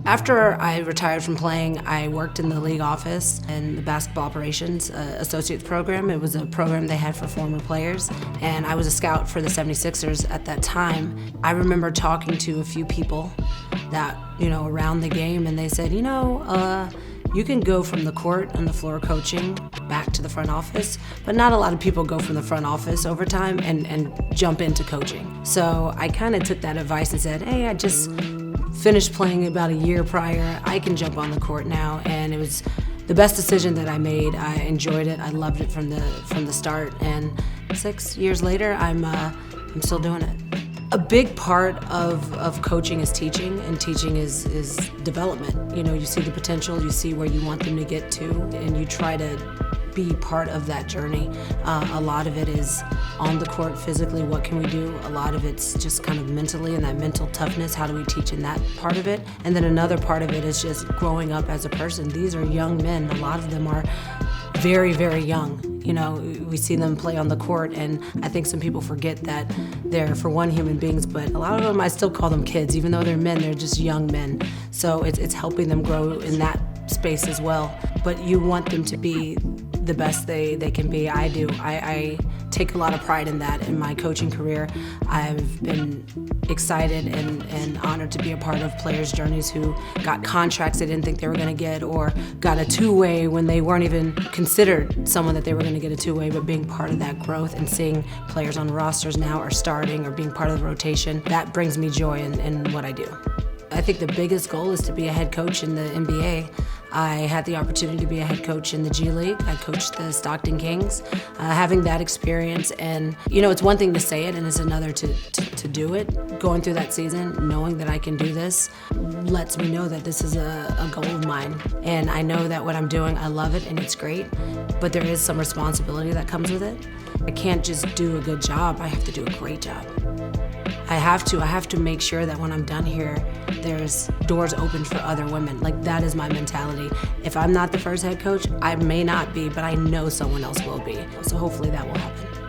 After I retired from playing, I worked in the league office in the basketball operations associates program. It was a program they had for former players, and I was a scout for the 76ers at that time. I remember talking to a few people that, around the game, and they said, you can go from the court and the floor coaching back to the front office, but not a lot of people go from the front office over time and jump into coaching. So I kind of took that advice and said, hey, I just finished playing about a year prior. I can jump on the court now, and it was the best decision that I made. I enjoyed it. I loved it from the start, and 6 years later, I'm still doing it. A big part of coaching is teaching, and teaching is development. You see the potential, you see where you want them to get to, and you try to be part of that journey. A lot of it is on the court physically, what can we do? A lot of it's just kind of mentally, and that mental toughness, how do we teach in that part of it? And then another part of it is just growing up as a person. These are young men. A lot of them are very, very young. We see them play on the court, and I think some people forget that they're, for one, human beings, but a lot of them, I still call them kids. Even though they're men, they're just young men. So it's helping them grow in that space as well. But you want them to be the best they can be. I do. I take a lot of pride in that in my coaching career. I've been excited and honored to be a part of players' journeys who got contracts they didn't think they were going to get, or got a two-way when they weren't even considered someone that they were going to get a two-way, but being part of that growth and seeing players on rosters now or starting or being part of the rotation, that brings me joy in what I do. I think the biggest goal is to be a head coach in the NBA. I had the opportunity to be a head coach in the G League. I coached the Stockton Kings. Having that experience, and it's one thing to say it and it's another to do it. Going through that season, knowing that I can do this, lets me know that this is a goal of mine. And I know that what I'm doing, I love it and it's great, but there is some responsibility that comes with it. I can't just do a good job, I have to do a great job. I have to make sure that when I'm done here, there's doors open for other women. Like, that is my mentality. If I'm not the first head coach, I may not be, but I know someone else will be. So hopefully that will happen.